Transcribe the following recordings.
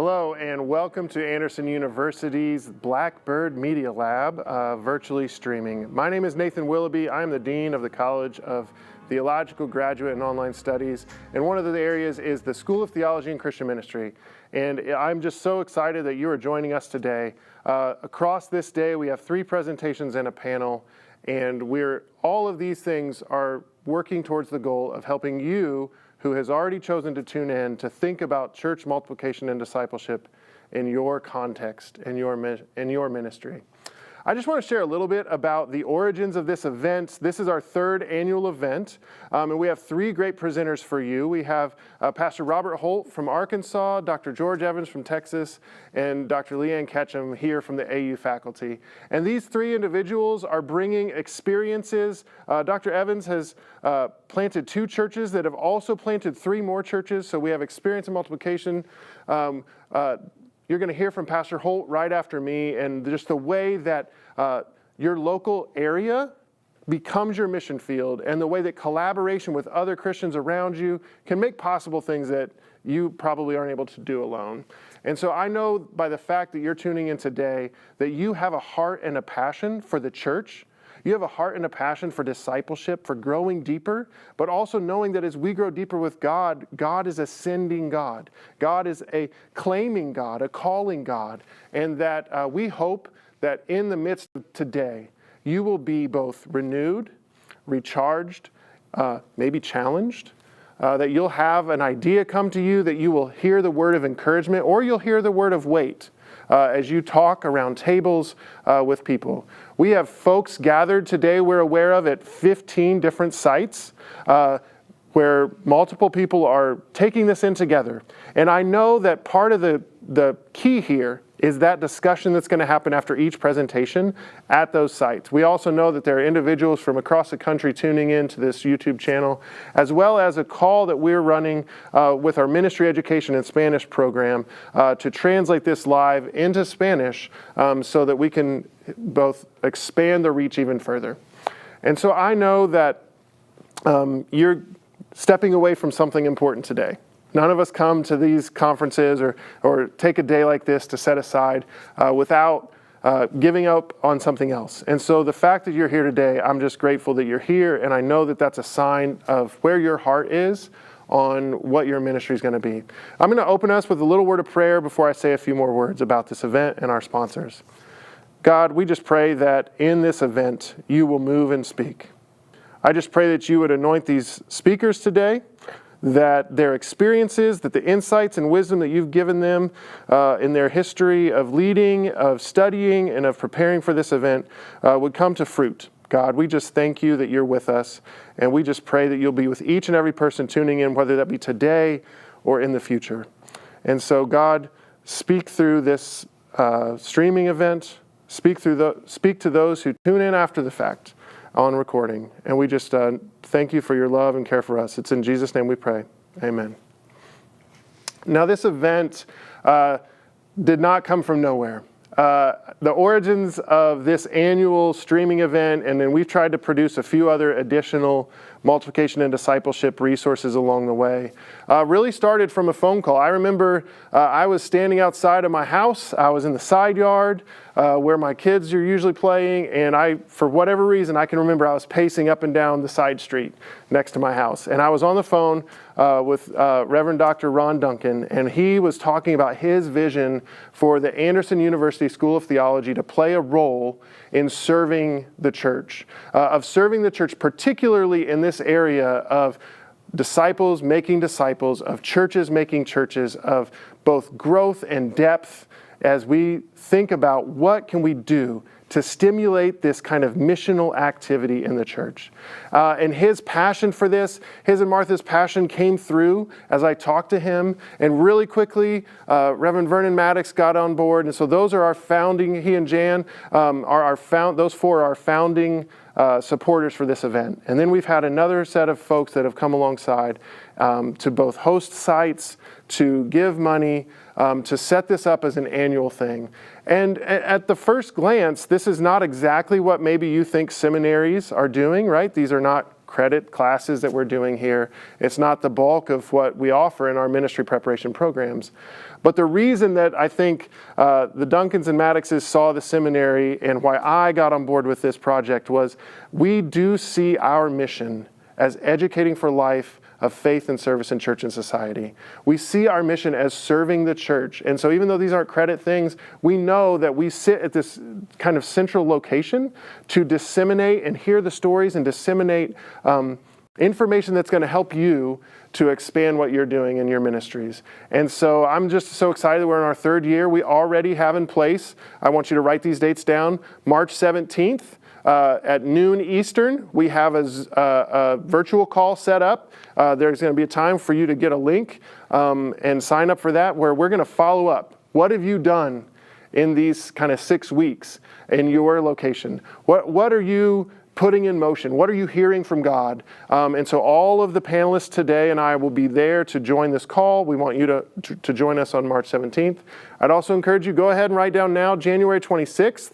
Hello and welcome to Anderson University's Blackbird Media Lab, virtually streaming. My name is Nathan Willoughby. I am the Dean of the College of Theological Graduate and Online Studies, and one of the areas is the School of Theology and Christian Ministry. And I'm just so excited that you are joining us today. Across this day, we have 3 presentations and a panel, and all of these things are working towards the goal of helping you who has already chosen to tune in to think about church multiplication and discipleship in your context, in your ministry. I just want to share a little bit about the origins of this event. This is our 3rd annual event, and we have 3 great presenters for you. We have Pastor Robert Holt from Arkansas, Dr. George Evans from Texas, and Dr. Leanne Ketchum here from the AU faculty. And these 3 individuals are bringing experiences. Dr. Evans has planted 2 churches that have also planted 3 more churches, so we have experience in multiplication. You're going to hear from Pastor Holt right after me, and just the way that your local area becomes your mission field, and the way that collaboration with other Christians around you can make possible things that you probably aren't able to do alone. And so I know by the fact that you're tuning in today that you have a heart and a passion for the church. You have a heart and a passion for discipleship, for growing deeper, but also knowing that as we grow deeper with God, God is a sending God. God is a claiming God, a calling God, and that we hope that in the midst of today, you will be both renewed, recharged, maybe challenged, that you'll have an idea come to you, that you will hear the word of encouragement, or you'll hear the word of weight. As you talk around tables with people. We have folks gathered today we're aware of at 15 different sites where multiple people are taking this in together. And I know that part of the key here is that discussion that's going to happen after each presentation at those sites. We also know that there are individuals from across the country tuning in to this YouTube channel, as well as a call that we're running with our ministry education and Spanish program to translate this live into Spanish so that we can both expand the reach even further. And so I know that you're stepping away from something important today. None of us come to these conferences or take a day like this to set aside without giving up on something else. And so the fact that you're here today, I'm just grateful that you're here, and I know that that's a sign of where your heart is on what your ministry is going to be. I'm going to open us with a little word of prayer before I say a few more words about this event and our sponsors. God, we just pray that in this event, you will move and speak. I just pray that you would anoint these speakers today, that their experiences, that the insights and wisdom that you've given them in their history of leading, of studying, and of preparing for this event would come to fruit. God, we just thank you that you're with us, and we just pray that you'll be with each and every person tuning in, whether that be today or in the future. And so, God, speak through this streaming event, speak to those who tune in after the fact on recording. And we just thank you for your love and care for us. It's in Jesus' name we pray. Amen. Now, this event did not come from nowhere. The origins of this annual streaming event, and then we've tried to produce a few other additional multiplication and discipleship resources along the way, really started from a phone call. I remember I was standing outside of my house. I was in the side yard where my kids are usually playing, and for whatever reason, I can remember I was pacing up and down the side street next to my house. And I was on the phone with Reverend Dr. Ron Duncan, and he was talking about his vision for the Anderson University School of Theology to play a role in serving the church, particularly in this area of disciples making disciples, of churches making churches, of both growth and depth as we think about what can we do to stimulate this kind of missional activity in the church. And his passion for this, his and Martha's passion came through as I talked to him. And really quickly, Reverend Vernon Maddox got on board. And so those are our founding, he and Jan, those 4 are our founding supporters for this event. And then we've had another set of folks that have come alongside to both host sites, to give money, to set this up as an annual thing. And at the first glance, this is not exactly what maybe you think seminaries are doing, right? These are not credit classes that we're doing here. It's not the bulk of what we offer in our ministry preparation programs. But the reason that I think the Duncans and Maddoxes saw the seminary and why I got on board with this project was we do see our mission as educating for life of faith and service in church and society. We see our mission as serving the church. And so even though these aren't credit things, we know that we sit at this kind of central location to disseminate and hear the stories and disseminate information that's going to help you to expand what you're doing in your ministries. And so I'm just so excited. We're in our third year. We already have in place, I want you to write these dates down, March 17th at noon Eastern. We have a virtual call set up. There's going to be a time for you to get a link and sign up for that, where we're going to follow up. What have you done in these kind of 6 weeks in your location? What are you putting in motion? What are you hearing from God? And so all of the panelists today and I will be there to join this call. We want you to join us on March 17th. I'd also encourage you, go ahead and write down now, January 26th.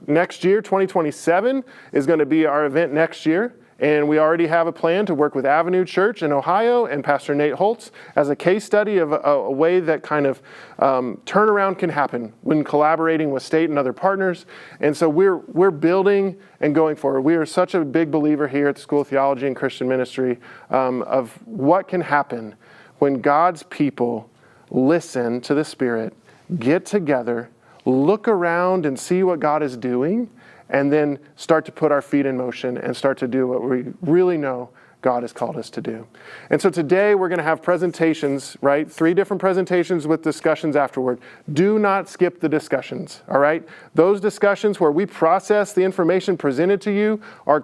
Next year, 2027, is going to be our event next year. And we already have a plan to work with Avenue Church in Ohio and Pastor Nate Holt as a case study of a way that kind of turnaround can happen when collaborating with state and other partners. And so we're building and going forward. We are such a big believer here at the School of Theology and Christian Ministry of what can happen when God's people listen to the Spirit, get together, look around and see what God is doing, and then start to put our feet in motion and start to do what we really know God has called us to do. And so today we're going to have presentations, right? 3 different presentations with discussions afterward. Do not skip the discussions, all right? Those discussions where we process the information presented to you are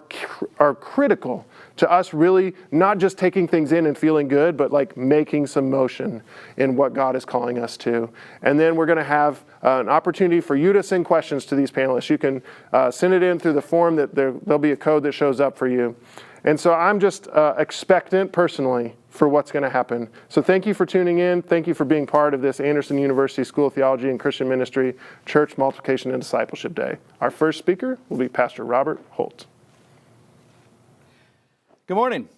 critical to us really not just taking things in and feeling good, but like making some motion in what God is calling us to. And then we're going to have an opportunity for you to send questions to these panelists. You can send it in through the form that there'll be a code that shows up for you. And so I'm just expectant personally for what's going to happen. So thank you for tuning in. Thank you for being part of this Anderson University School of Theology and Christian Ministry Church Multiplication and Discipleship Day. Our first speaker will be Pastor Robert Holt. Good morning.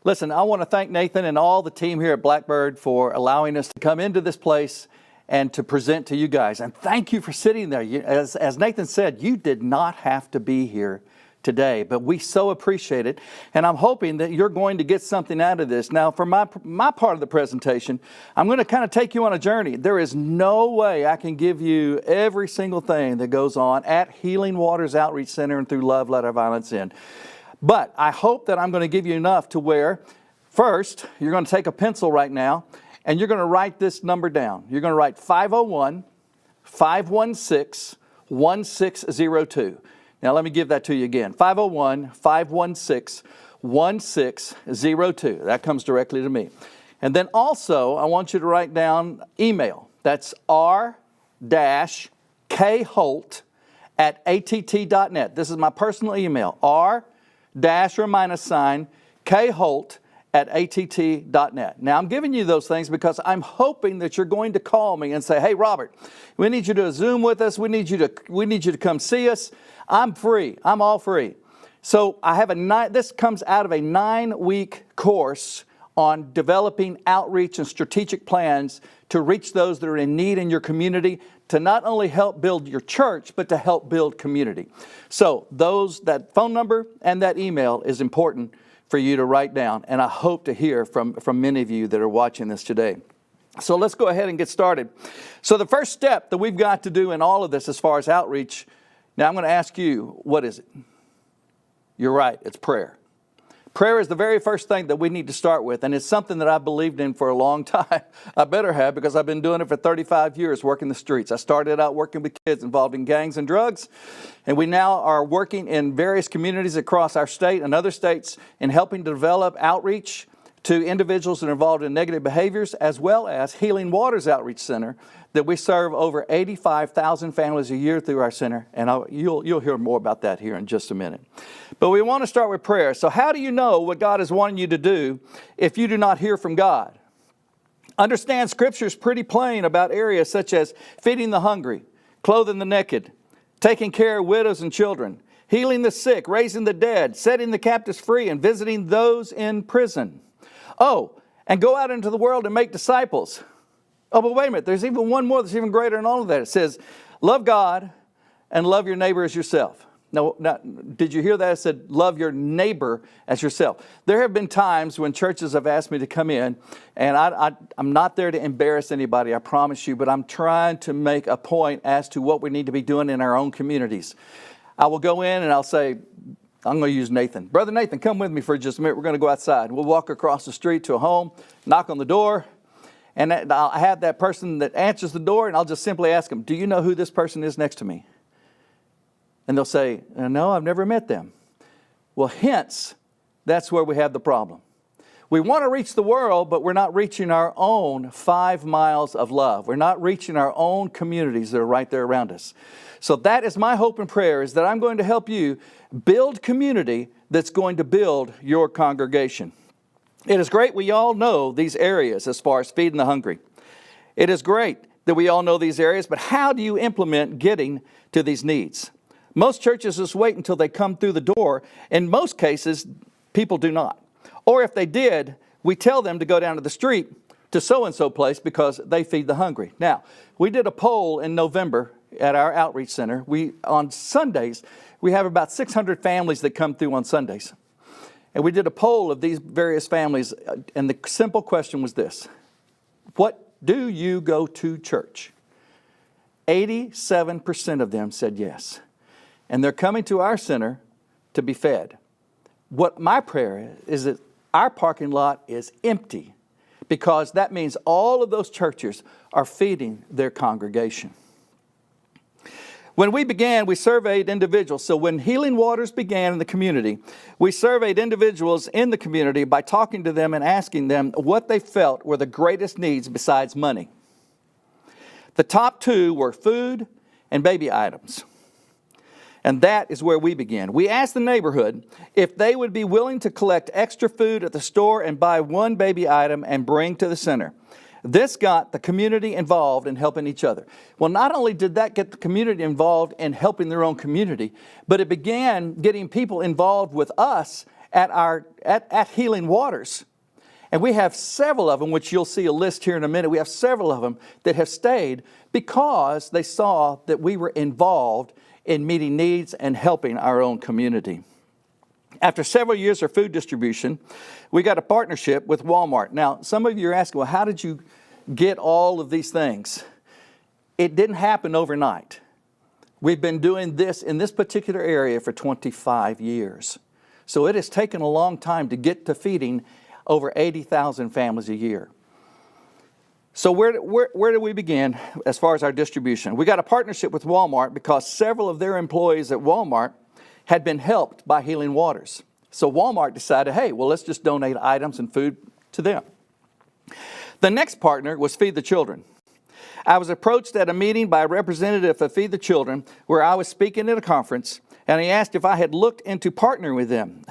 Listen, I want to thank Nathan and all the team here at Blackbird for allowing us to come into this place and to present to you guys. And thank you for sitting there. As Nathan said, you did not have to be here today, but we so appreciate it. And I'm hoping that you're going to get something out of this. Now, for my part of the presentation, I'm going to kind of take you on a journey. There is no way I can give you every single thing that goes on at Healing Waters Outreach Center and through Love, Let Our Violence End. But I hope that I'm going to give you enough to where, first, you're going to take a pencil right now, and you're going to write this number down. You're going to write 501-516-1602. Now, let me give that to you again. 501-516-1602. That comes directly to me. And then also, I want you to write down email. That's r-kholt@att.net. This is my personal email, r-kholt@att.net. Now, I'm giving you those things because I'm hoping that you're going to call me and say, hey, Robert, we need you to Zoom with us. We need you to come see us. I'm free. I'm all free. So I have this comes out of a 9-week course on developing outreach and strategic plans to reach those that are in need in your community, to not only help build your church, but to help build community. So that phone number and that email is important for you to write down, and I hope to hear from many of you that are watching this today. So let's go ahead and get started. So the first step that we've got to do in all of this as far as outreach, now I'm going to ask you, what is it? You're right, it's prayer. Prayer is the very first thing that we need to start with, and it's something that I've believed in for a long time. I better have, because I've been doing it for 35 years, working the streets. I started out working with kids involved in gangs and drugs, and we now are working in various communities across our state and other states in helping to develop outreach to individuals that are involved in negative behaviors, as well as Healing Waters Outreach Center, that we serve over 85,000 families a year through our center, and you'll hear more about that here in just a minute. But we want to start with prayer. So how do you know what God is wanting you to do if you do not hear from God? Understand Scripture is pretty plain about areas such as feeding the hungry, clothing the naked, taking care of widows and children, healing the sick, raising the dead, setting the captives free, and visiting those in prison. Oh, and go out into the world and make disciples. Oh, but wait a minute, there's even one more that's even greater than all of that. It says, love God and love your neighbor as yourself. Now, did you hear that? It said, love your neighbor as yourself. There have been times when churches have asked me to come in, and I'm not there to embarrass anybody, I promise you, but I'm trying to make a point as to what we need to be doing in our own communities. I will go in and I'll say, I'm going to use Nathan. Brother Nathan, come with me for just a minute. We're going to go outside. We'll walk across the street to a home, knock on the door, and I'll have that person that answers the door, and I'll just simply ask them, do you know who this person is next to me? And they'll say, no, I've never met them. Well, hence, that's where we have the problem. We want to reach the world, but we're not reaching our own 5 miles of love. We're not reaching our own communities that are right there around us. So that is my hope and prayer, is that I'm going to help you build community that's going to build your congregation. It is great we all know these areas as far as feeding the hungry. It is great that we all know these areas, but how do you implement getting to these needs? Most churches just wait until they come through the door. In most cases, people do not. Or if they did, we tell them to go down to the street to so-and-so place because they feed the hungry. Now, we did a poll in November at our outreach center. On Sundays, we have about 600 families that come through on Sundays. And we did a poll of these various families, and the simple question was this: what do you go to church? 87% of them said yes. And they're coming to our center to be fed. What my prayer is that our parking lot is empty, because that means all of those churches are feeding their congregation. When we began, we surveyed individuals. So when Healing Waters began in the community, we surveyed individuals in the community by talking to them and asking them what they felt were the greatest needs besides money. The top 2 were food and baby items. And that is where we began. We asked the neighborhood if they would be willing to collect extra food at the store and buy one baby item and bring to the center. This got the community involved in helping each other. Well, not only did that get the community involved in helping their own community, but it began getting people involved with us at Healing Waters. And we have several of them, which you'll see a list here in a minute. We have several of them that have stayed because they saw that we were involved in meeting needs and helping our own community. After several years of food distribution, we got a partnership with Walmart. Now, some of you are asking, well, how did you get all of these things? It didn't happen overnight. We've been doing this in this particular area for 25 years. So it has taken a long time to get to feeding over 80,000 families a year. So where do we begin as far as our distribution? We got a partnership with Walmart because several of their employees at Walmart had been helped by Healing Waters. So Walmart decided, hey, well, let's just donate items and food to them. The next partner was Feed the Children. I was approached at a meeting by a representative of Feed the Children where I was speaking at a conference, and he asked if I had looked into partnering with them.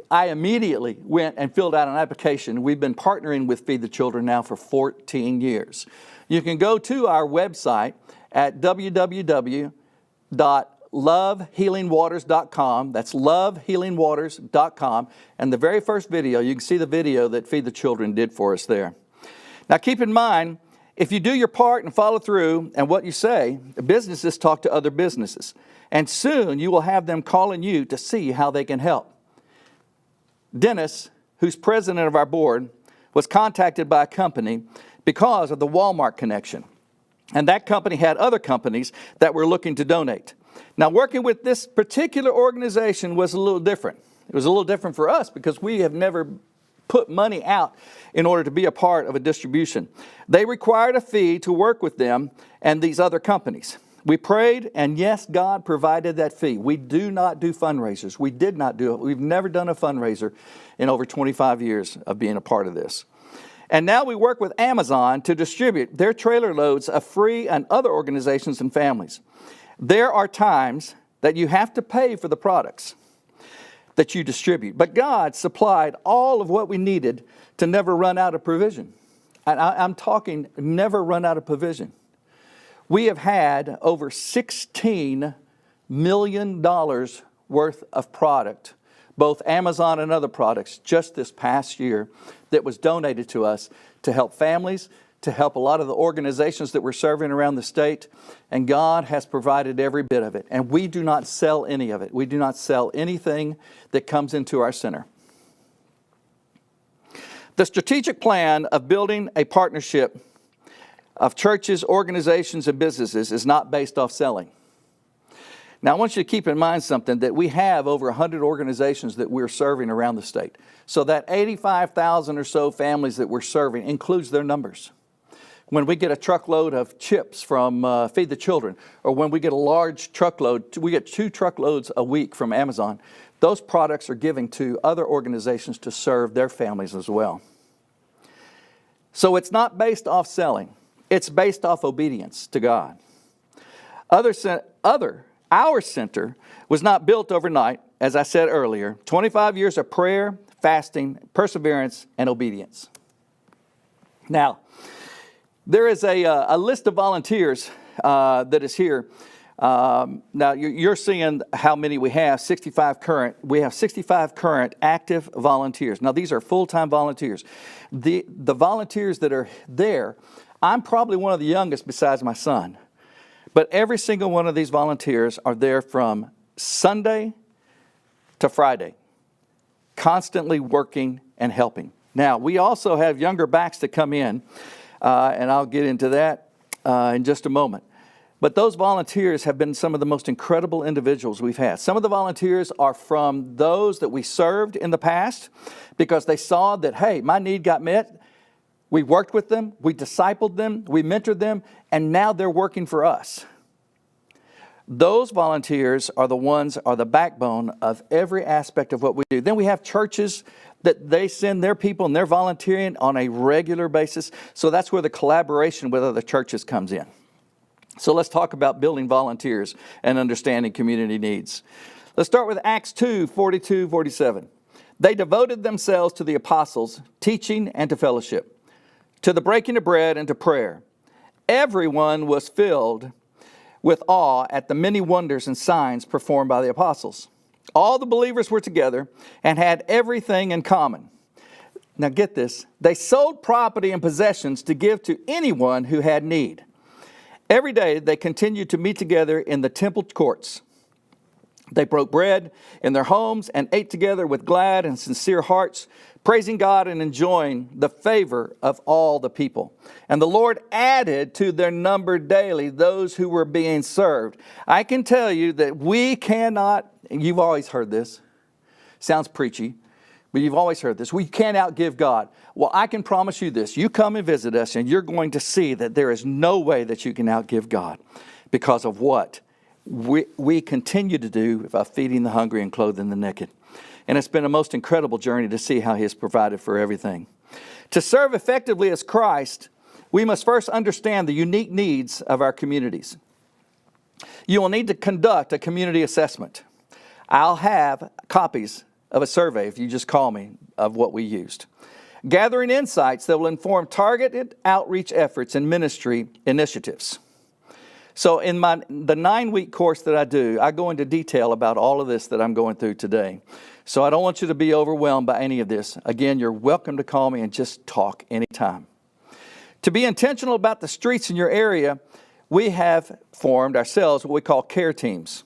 I immediately went and filled out an application. We've been partnering with Feed the Children now for 14 years. You can go to our website at www.lovehealingwaters.com. That's lovehealingwaters.com. And the very first video, you can see the video that Feed the Children did for us there. Now keep in mind, if you do your part and follow through and what you say, businesses talk to other businesses. And soon you will have them calling you to see how they can help. Dennis, who's president of our board, was contacted by a company because of the Walmart connection. And that company had other companies that were looking to donate. Now, working with this particular organization was a little different. It was a little different for us because we have never put money out in order to be a part of a distribution. They required a fee to work with them and these other companies. We prayed, and yes, God provided that fee. We do not do fundraisers. We did not do it. We've never done a fundraiser in over 25 years of being a part of this. And now we work with Amazon to distribute their trailer loads of free and other organizations and families. There are times that you have to pay for the products that you distribute, but God supplied all of what we needed to never run out of provision. And I'm talking never run out of provision. We have had over 16 million worth of product, both Amazon and other products, just this past year that was donated to us to help families, to help a lot of the organizations that we're serving around the state. And God has provided every bit of it. And we do not sell any of it. We do not sell anything that comes into our center. The strategic plan of building a partnership of churches, organizations, and businesses is not based off selling. Now, I want you to keep in mind something, that we have over 100 organizations that we're serving around the state. So that 85,000 or so families that we're serving includes their numbers. When we get a truckload of chips from Feed the Children, or when we get a large truckload, we get 2 truckloads a week from Amazon, those products are given to other organizations to serve their families as well. So it's not based off selling. It's based off obedience to God. Our center was not built overnight, as I said earlier. 25 years of prayer, fasting, perseverance, and obedience. Now, there is a list of volunteers that is here. Now, you're seeing how many we have, 65 current. We have 65 current active volunteers. Now, these are full-time volunteers. The volunteers that are there, I'm probably one of the youngest besides my son. But every single one of these volunteers are there from Sunday to Friday, constantly working and helping. Now, we also have younger backs that come in, and I'll get into that in just a moment. But those volunteers have been some of the most incredible individuals we've had. Some of the volunteers are from those that we served in the past because they saw that, hey, my need got met. We worked with them, we discipled them, we mentored them, and now they're working for us. Those volunteers are the backbone of every aspect of what we do. Then we have churches that they send their people and they're volunteering on a regular basis. So that's where the collaboration with other churches comes in. So let's talk about building volunteers and understanding community needs. Let's start with Acts 2, 42, 47. They devoted themselves to the apostles' teaching and to fellowship, to the breaking of bread and to prayer. Everyone was filled with awe at the many wonders and signs performed by the apostles. All the believers were together and had everything in common. Now get this. They sold property and possessions to give to anyone who had need. Every day they continued to meet together in the temple courts. They broke bread in their homes and ate together with glad and sincere hearts, praising God and enjoying the favor of all the people. And the Lord added to their number daily those who were being served. I can tell you that we cannot, you've always heard this, sounds preachy, but you've always heard this, we can't outgive God. Well, I can promise you this, you come and visit us and you're going to see that there is no way that you can outgive God because of what we continue to do by feeding the hungry and clothing the naked. And it's been a most incredible journey to see how He has provided for everything. To serve effectively as Christ, we must first understand the unique needs of our communities. You will need to conduct a community assessment. I'll have copies of a survey, if you just call me, of what we used. Gathering insights that will inform targeted outreach efforts and ministry initiatives. So in the 9-week course that I do, I go into detail about all of this that I'm going through today. So I don't want you to be overwhelmed by any of this. Again, you're welcome to call me and just talk anytime. To be intentional about the streets in your area, we have formed ourselves what we call care teams.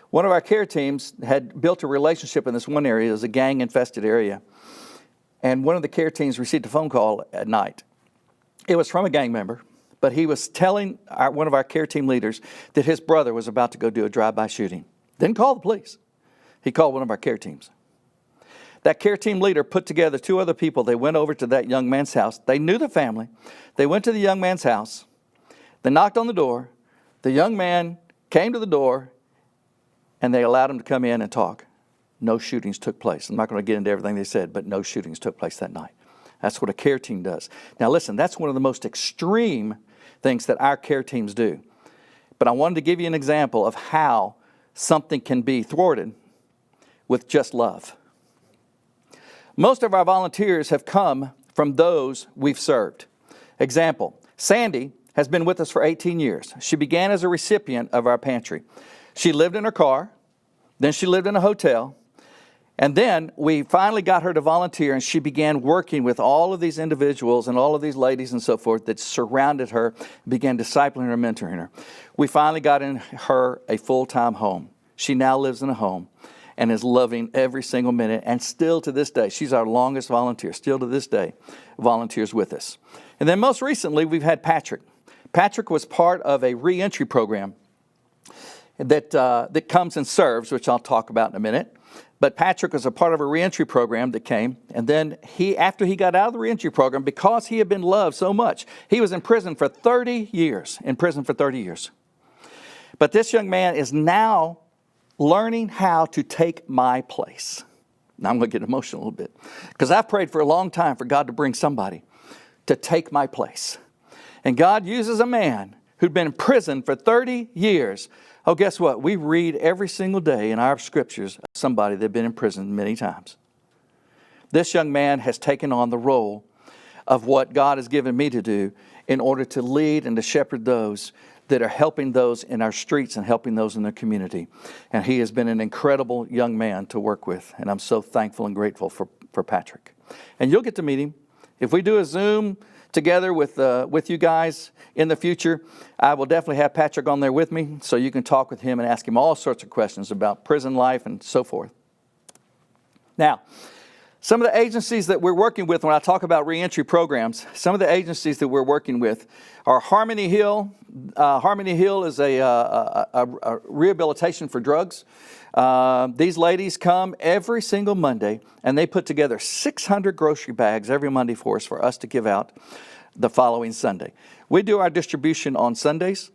One of our care teams had built a relationship in this one area. It was a gang-infested area. And one of the care teams received a phone call at night. It was from a gang member, but he was telling one of our care team leaders that his brother was about to go do a drive-by shooting. Didn't call the police. He called one of our care teams. That care team leader put together 2 other people. They went over to that young man's house. They knew the family. They went to the young man's house. They knocked on the door. The young man came to the door, and they allowed him to come in and talk. No shootings took place. I'm not going to get into everything they said, but no shootings took place that night. That's what a care team does. Now listen, that's one of the most extreme things that our care teams do. But I wanted to give you an example of how something can be thwarted with just love. Most of our volunteers have come from those we've served. Example, Sandy has been with us for 18 years. She began as a recipient of our pantry. She lived in her car. Then she lived in a hotel. And then we finally got her to volunteer, and she began working with all of these individuals and all of these ladies and so forth that surrounded her, began discipling her and mentoring her. We finally got in her a full-time home. She now lives in a home and is loving every single minute, and still to this day, she's our longest volunteer, still to this day, volunteers with us. And then most recently, we've had Patrick. Patrick was part of a reentry program that comes and serves, which I'll talk about in a minute. But Patrick was a part of a reentry program that came, and then after he got out of the reentry program, because he had been loved so much, he was in prison for 30 years, But this young man is now learning how to take my place. Now I'm going to get emotional a little bit, because I've prayed for a long time for God to bring somebody to take my place. And God uses a man who'd been in prison for 30 years. Oh, guess what? We read every single day in our scriptures of somebody that had been in prison many times. This young man has taken on the role of what God has given me to do in order to lead and to shepherd those that are helping those in our streets and helping those in their community. And he has been an incredible young man to work with, and I'm so thankful and grateful for Patrick. And you'll get to meet him. If we do a Zoom together with you guys in the future, I will definitely have Patrick on there with me so you can talk with him and ask him all sorts of questions about prison life and so forth. Now, some of the agencies that we're working with when I talk about reentry programs, some of the agencies that we're working with are Harmony Hill. Harmony Hill is a rehabilitation for drugs. These ladies come every single Monday, and they put together 600 grocery bags every Monday for us to give out the following Sunday. We do our distribution on Sundays,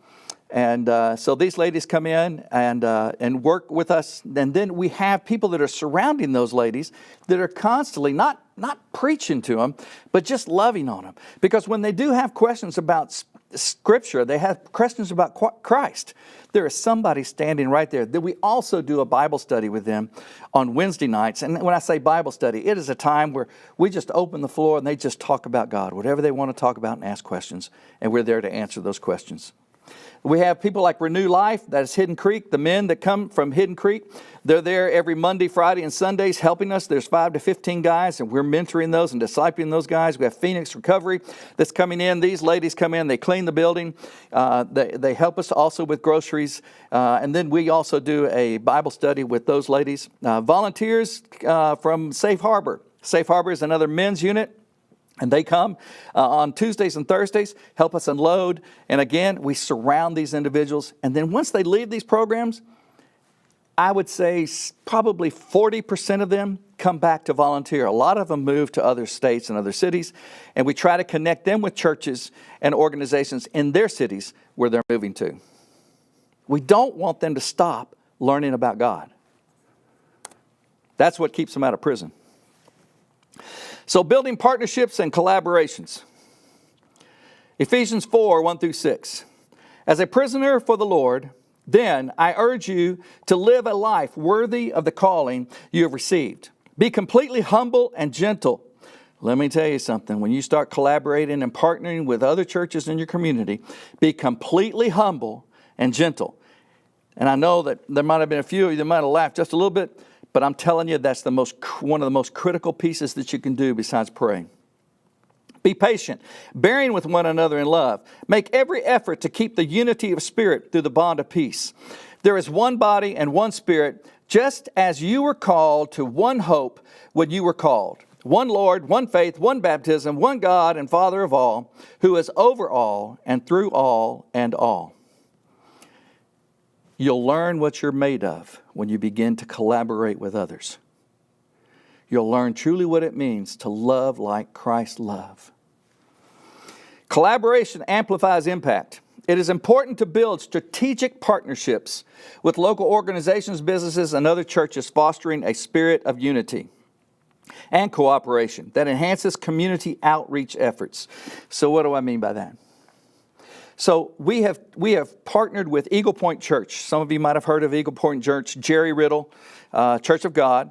and so these ladies come in and work with us, and then we have people that are surrounding those ladies that are constantly not preaching to them, but just loving on them. Because when they do have questions about Scripture, they have questions about Christ, there is somebody standing right there. That we also do a Bible study with them on Wednesday nights. And when I say Bible study, it is a time where we just open the floor and they just talk about God, whatever they want to talk about, and ask questions. And we're there to answer those questions. We have people like Renew Life, that is Hidden Creek, the men that come from Hidden Creek. They're there every Monday, Friday, and Sundays helping us. There's 5 to 15 guys, and we're mentoring those and discipling those guys. We have Phoenix Recovery that's coming in. These ladies come in, they clean the building. They help us also with groceries. And then we also do a Bible study with those ladies. Volunteers from Safe Harbor. Safe Harbor is another men's unit. And they come on Tuesdays and Thursdays, help us unload. And again, we surround these individuals. And then once they leave these programs, I would say probably 40% of them come back to volunteer. A lot of them move to other states and other cities. And we try to connect them with churches and organizations in their cities where they're moving to. We don't want them to stop learning about God. That's what keeps them out of prison. So building partnerships and collaborations. Ephesians 4, 1 through 6. As a prisoner for the Lord, then I urge you to live a life worthy of the calling you have received. Be completely humble and gentle. Let me tell you something. When you start collaborating and partnering with other churches in your community, be completely humble and gentle. And I know that there might have been a few of you that might have laughed just a little bit, but I'm telling you, that's one of the most critical pieces that you can do besides praying. Be patient, bearing with one another in love. Make every effort to keep the unity of spirit through the bond of peace. There is one body and one spirit, just as you were called to one hope when you were called. One Lord, one faith, one baptism, one God and Father of all, who is over all and through all and all. You'll learn what you're made of when you begin to collaborate with others. You'll learn truly what it means to love like Christ loved. Collaboration amplifies impact. It is important to build strategic partnerships with local organizations, businesses, and other churches, fostering a spirit of unity and cooperation that enhances community outreach efforts. So what do I mean by that? So we have partnered with Eagle Point Church. Some of you might have heard of Eagle Point Church, Jerry Riddle, Church of God.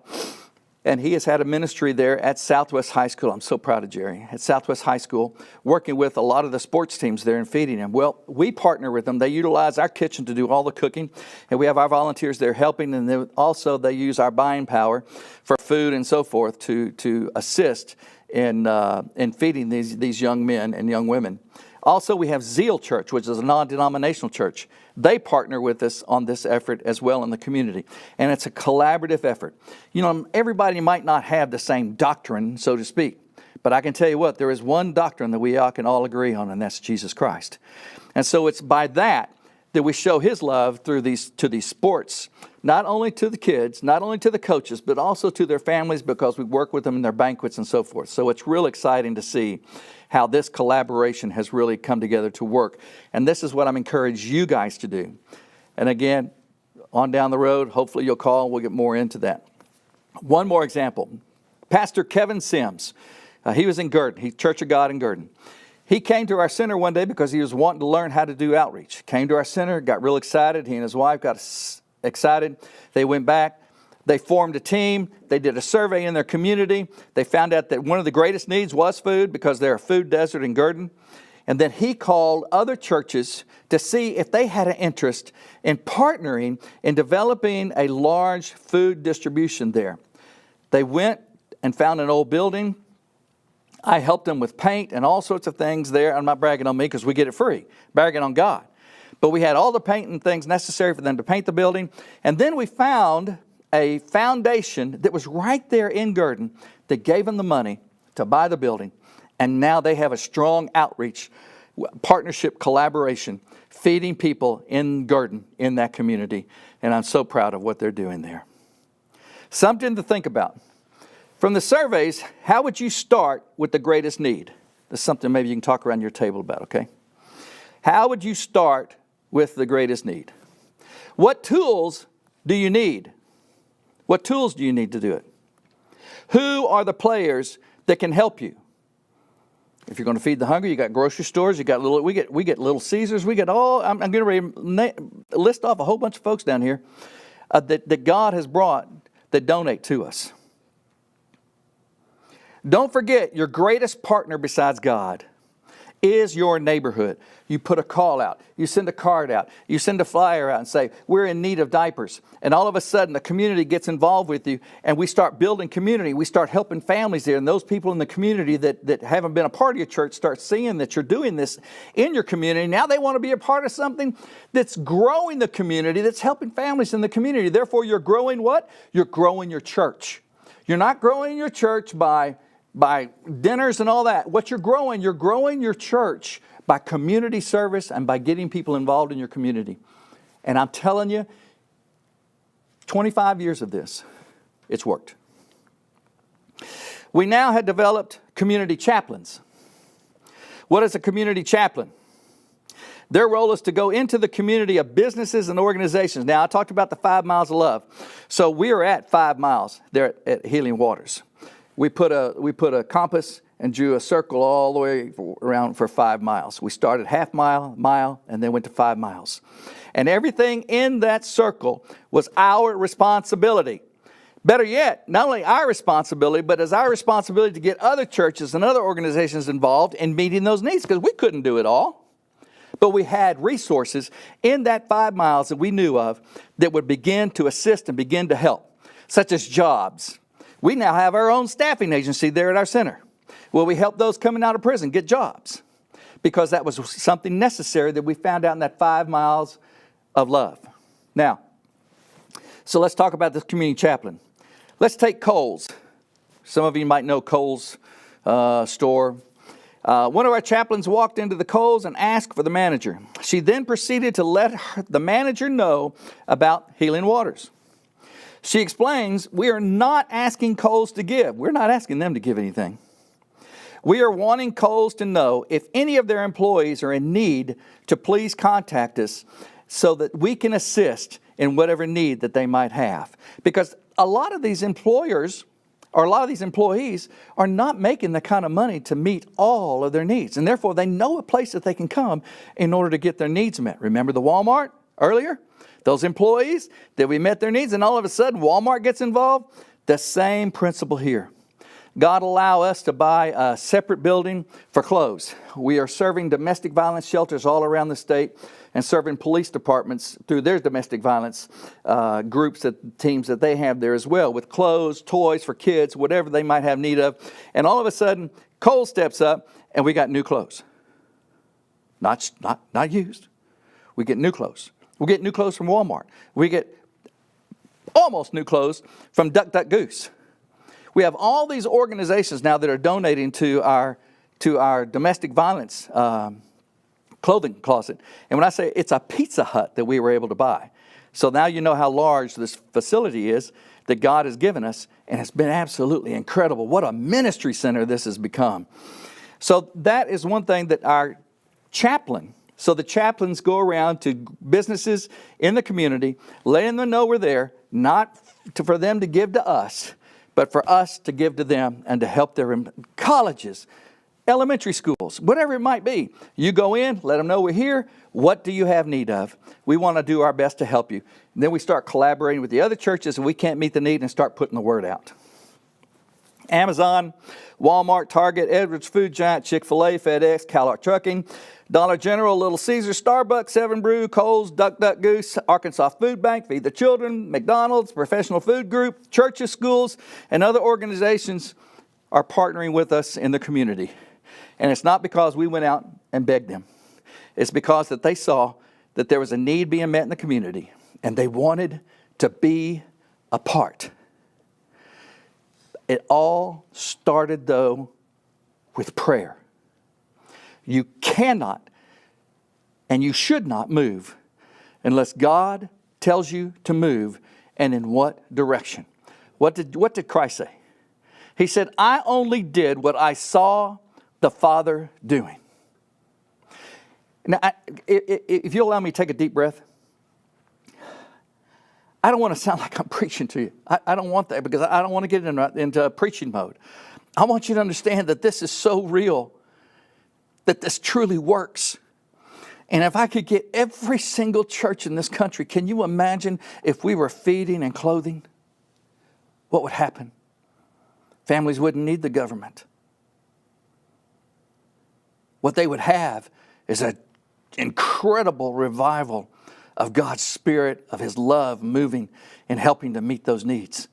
And he has had a ministry there at Southwest High School. I'm so proud of Jerry. At Southwest High School, working with a lot of the sports teams there and feeding them. Well, we partner with them. They utilize our kitchen to do all the cooking. And we have our volunteers there helping. And then also they use our buying power for food and so forth to assist in feeding these young men and young women. Also, we have Zeal Church, which is a non-denominational church. They partner with us on this effort as well in the community. And it's a collaborative effort. You know, everybody might not have the same doctrine, so to speak. But I can tell you what, there is one doctrine that we all can all agree on, and that's Jesus Christ. And so it's by that we show His love to these sports, not only to the kids, not only to the coaches, but also to their families, because we work with them in their banquets and so forth. So it's real exciting to see how this collaboration has really come together to work. And this is what I'm encouraging you guys to do. And again, on down the road, hopefully you'll call, we'll get more into that. One more example. Pastor Kevin Sims, he was in Girton, Church of God in Girton. He came to our center one day because he was wanting to learn how to do outreach. Came to our center, got real excited. He and his wife got excited. They went back. They formed a team. They did a survey in their community. They found out that one of the greatest needs was food because they're a food desert in Girton. And then he called other churches to see if they had an interest in partnering in developing a large food distribution there. They went and found an old building. I helped them with paint and all sorts of things there. I'm not bragging on me because we get it free. Bragging on God. But we had all the paint and things necessary for them to paint the building. And then we found a foundation that was right there in Girton that gave them the money to buy the building. And now they have a strong outreach, partnership, collaboration, feeding people in Girton, in that community. And I'm so proud of what they're doing there. Something to think about. From the surveys, how would you start with the greatest need? That's something maybe you can talk around your table about, okay? How would you start with the greatest need? What tools do you need? What tools do you need to do it? Who are the players that can help you? If you're going to feed the hungry, you got grocery stores, you got we get Little Caesars, we get all. I'm going to list off a whole bunch of folks down here that God has brought that donate to us. Don't forget, your greatest partner besides God is your neighborhood. You put a call out. You send a card out. You send a flyer out and say, we're in need of diapers. And all of a sudden, the community gets involved with you, and we start building community. We start helping families there. And those people in the community that haven't been a part of your church start seeing that you're doing this in your community. Now they want to be a part of something that's growing the community, that's helping families in the community. Therefore, you're growing what? You're growing your church. You're not growing your church by dinners and all that. What you're growing your church by community service and by getting people involved in your community. And I'm telling you, 25 years of this, it's worked. We now have developed community chaplains. What is a community chaplain? Their role is to go into the community of businesses and organizations. Now, I talked about the 5 miles of love. So we are at 5 miles there at Healing Waters. We put a compass and drew a circle all the way around for 5 miles. We started half mile, and then went to 5 miles. And everything in that circle was our responsibility. Better yet, not only our responsibility, but it's our responsibility to get other churches and other organizations involved in meeting those needs, because we couldn't do it all. But we had resources in that 5 miles that we knew of that would begin to assist and begin to help, such as jobs. We now have our own staffing agency there at our center. Well, we help those coming out of prison get jobs because that was something necessary that we found out in that 5 miles of love. Now, so let's talk about this community chaplain. Let's take Kohl's. Some of you might know Kohl's store. One of our chaplains walked into the Kohl's and asked for the manager. She then proceeded to let the manager know about Healing Waters. She explains, we are not asking Kohl's to give. We're not asking them to give anything. We are wanting Kohl's to know if any of their employees are in need to please contact us so that we can assist in whatever need that they might have. Because a lot of these employers or a lot of these employees are not making the kind of money to meet all of their needs. And therefore, they know a place that they can come in order to get their needs met. Remember the Walmart earlier? Those employees that we met their needs, and all of a sudden Walmart gets involved. The same principle here. God allow us to buy a separate building for clothes. We are serving domestic violence shelters all around the state and serving police departments through their domestic violence groups, teams that they have there as well, with clothes, toys for kids, whatever they might have need of. And all of a sudden, Cole steps up and we got new clothes. Not used. We get new clothes. We get new clothes from Walmart. We get almost new clothes from Duck Duck Goose. We have all these organizations now that are donating to our domestic violence clothing closet. And when I say it's a Pizza Hut that we were able to buy. So now you know how large this facility is that God has given us, and it's been absolutely incredible. What a ministry center this has become. So that is one thing that our chaplain, so the chaplains go around to businesses in the community, letting them know we're there, not for them to give to us, but for us to give to them and to help their colleges, elementary schools, whatever it might be. You go in, let them know we're here. What do you have need of? We want to do our best to help you. And then we start collaborating with the other churches and we can't meet the need and start putting the word out. Amazon, Walmart, Target, Edwards Food Giant, Chick-fil-A, FedEx, CalArt Trucking, Dollar General, Little Caesars, Starbucks, Seven Brew, Kohl's, Duck Duck Goose, Arkansas Food Bank, Feed the Children, McDonald's, Professional Food Group, churches, schools, and other organizations are partnering with us in the community. And it's not because we went out and begged them. It's because that they saw that there was a need being met in the community, and they wanted to be a part. It all started, though, with prayer. You cannot and you should not move unless God tells you to move, and in what direction. What did Christ say? He said, I only did what I saw the Father doing. Now, if you'll allow me to take a deep breath, I don't want to sound like I'm preaching to you. I don't want that, because I don't want to get into preaching mode. I want you to understand that this is so real, that this truly works. And if I could get every single church in this country, can you imagine if we were feeding and clothing? What would happen? Families wouldn't need the government. What they would have is an incredible revival of God's Spirit, of His love moving and helping to meet those needs.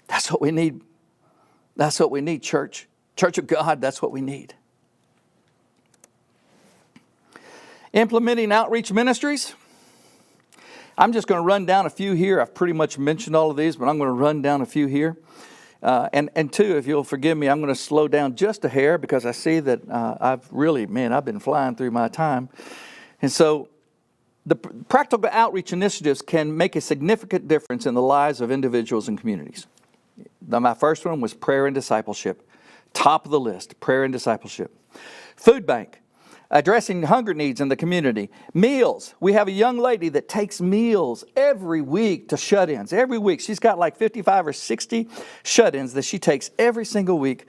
That's what we need. That's what we need, church. Church of God, that's what we need. Implementing outreach ministries. I'm just going to run down a few here. I've pretty much mentioned all of these, but I'm going to run down a few here. And two, if you'll forgive me, I'm going to slow down just a hair, because I see that I've been flying through my time. And so the practical outreach initiatives can make a significant difference in the lives of individuals and communities. My first one was prayer and discipleship. Top of the list, prayer and discipleship. Food bank. Addressing hunger needs in the community. Meals. We have a young lady that takes meals every week to shut-ins. Every week. She's got like 55 or 60 shut-ins that she takes every single week,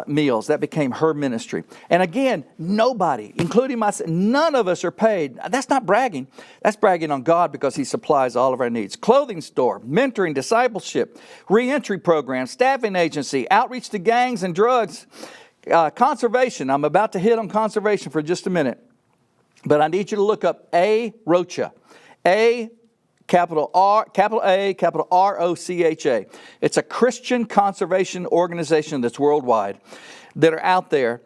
meals. That became her ministry. And again, nobody, including myself, none of us are paid. That's not bragging. That's bragging on God, because He supplies all of our needs. Clothing store, mentoring, discipleship, reentry program, staffing agency, outreach to gangs and drugs. Conservation. I'm about to hit on conservation for just a minute. But I need you to look up AROCHA. A, capital R, capital A, capital ROCHA. It's a Christian conservation organization that's worldwide, that are out there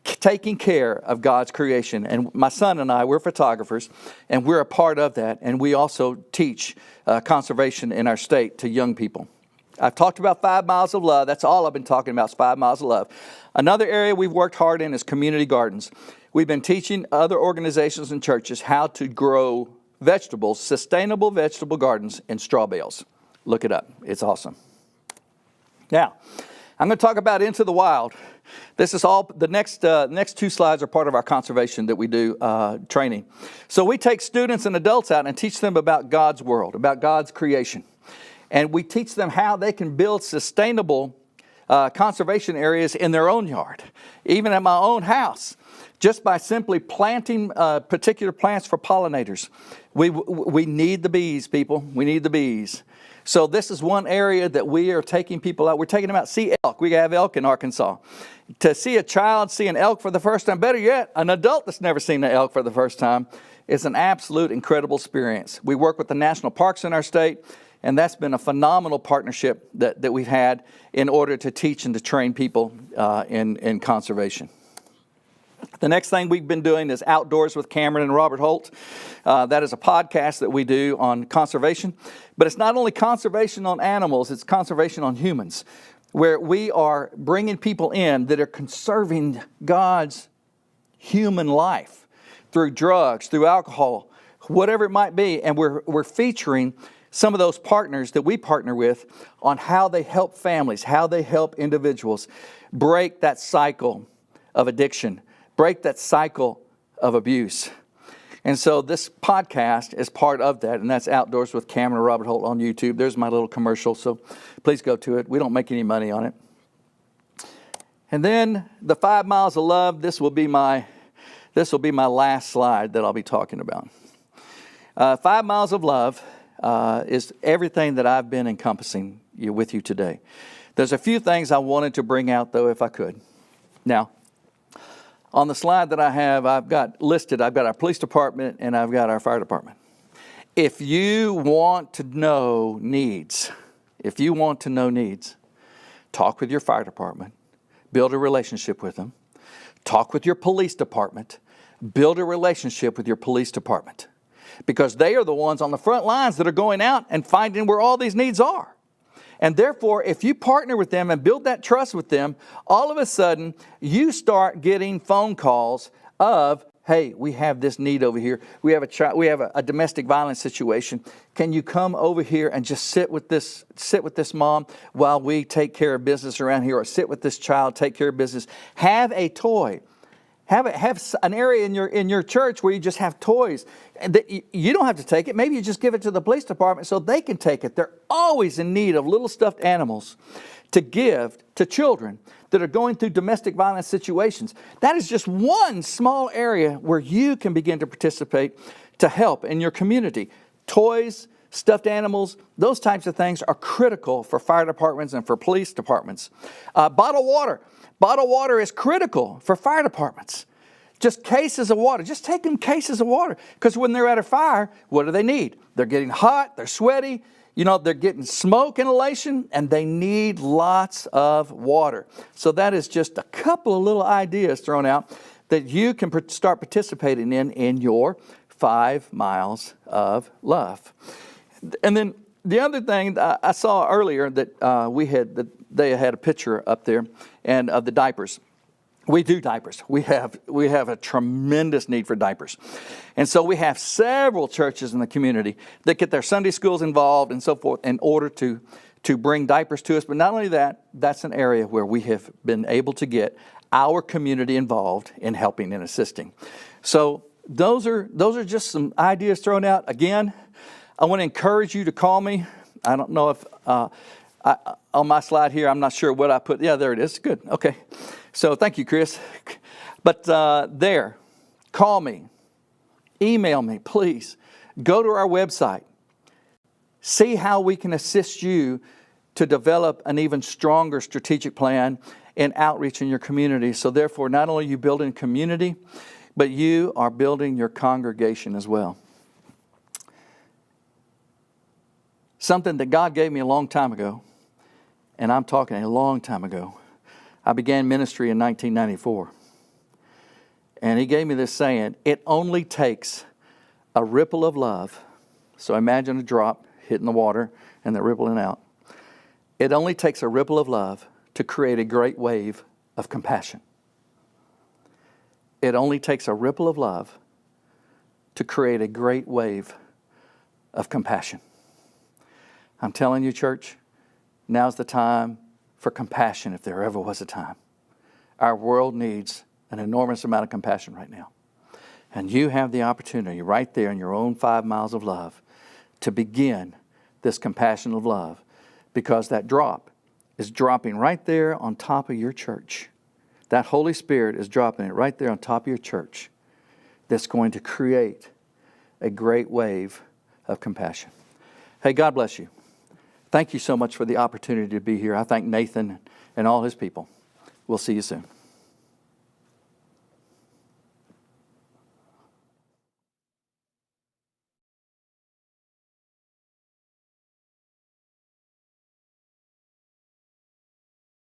taking care of God's creation. And my son and I, we're photographers, and we're a part of that. And we also teach conservation in our state to young people. I've talked about 5 miles of love. That's all I've been talking about, is 5 miles of love. Another area we've worked hard in is community gardens. We've been teaching other organizations and churches how to grow vegetables, sustainable vegetable gardens in straw bales. Look it up. It's awesome. Now, I'm going to talk about Into the Wild. This is all, the next 2 slides are part of our conservation that we do training. So we take students and adults out and teach them about God's world, about God's creation. And we teach them how they can build sustainable conservation areas in their own yard, even at my own house, just by simply planting particular plants for pollinators. We need the bees, people. We need the bees. So this is one area that we are taking people out. We're taking them out to see elk. We have elk in Arkansas. To see a child see an elk for the first time, better yet, an adult that's never seen an elk for the first time, is an absolute incredible experience. We work with the national parks in our state, and that's been a phenomenal partnership that we've had in order to teach and to train people in conservation. The next thing we've been doing is Outdoors with Cameron and Robert Holt. That is a podcast that we do on conservation. But it's not only conservation on animals, it's conservation on humans, where we are bringing people in that are conserving God's human life through drugs, through alcohol, whatever it might be. And we're featuring some of those partners that we partner with on how they help families, how they help individuals break that cycle of addiction, break that cycle of abuse. And so this podcast is part of that, and that's Outdoors with Cameron and Robert Holt on YouTube. There's my little commercial, so please go to it. We don't make any money on it. And then the 5 miles of love, this will be my last slide that I'll be talking about. 5 miles of love is everything that I've been encompassing with you today. There's a few things I wanted to bring out, though, if I could. Now, on the slide that I have, I've got our police department and I've got our fire department. If you want to know needs, talk with your fire department, build a relationship with them. Talk with your police department, build a relationship with your police department. Because they are the ones on the front lines that are going out and finding where all these needs are. And therefore, if you partner with them and build that trust with them, all of a sudden, you start getting phone calls of, hey, we have this need over here. We have a domestic violence situation. Can you come over here and just sit with this mom while we take care of business around here, or sit with this child, take care of business? Have a toy. Have an area in your church where you just have toys. And you don't have to take it. Maybe you just give it to the police department so they can take it. They're always in need of little stuffed animals to give to children that are going through domestic violence situations. That is just one small area where you can begin to participate to help in your community. Toys, stuffed animals, those types of things are critical for fire departments and for police departments. Bottled water. Bottled water is critical for fire departments. Just cases of water. Just take them cases of water. Because when they're at a fire, what do they need? They're getting hot, they're sweaty, they're getting smoke inhalation, and they need lots of water. So that is just a couple of little ideas thrown out that you can start participating in your 5 miles of love. And then the other thing I saw earlier that they had a picture up there and of the diapers. We do diapers. We have a tremendous need for diapers. And so we have several churches in the community that get their Sunday schools involved and so forth in order to bring diapers to us. But not only that, that's an area where we have been able to get our community involved in helping and assisting. So those are just some ideas thrown out. Again, I want to encourage you to call me. I don't know if on my slide here, I'm not sure what I put. Yeah, there it is. Good. Okay. So thank you, Chris. But call me, email me, please. Go to our website. See how we can assist you to develop an even stronger strategic plan in outreach in your community. So therefore, not only are you building community, but you are building your congregation as well. Something that God gave me a long time ago, and I'm talking a long time ago. I began ministry in 1994. And He gave me this saying, it only takes a ripple of love. So imagine a drop hitting the water and then rippling out. It only takes a ripple of love to create a great wave of compassion. It only takes a ripple of love to create a great wave of compassion. I'm telling you, church, now's the time for compassion if there ever was a time. Our world needs an enormous amount of compassion right now. And you have the opportunity right there in your own 5 miles of love to begin this compassion of love, because that drop is dropping right there on top of your church. That Holy Spirit is dropping it right there on top of your church. That's going to create a great wave of compassion. Hey, God bless you. Thank you so much for the opportunity to be here. I thank Nathan and all his people. We'll see you soon.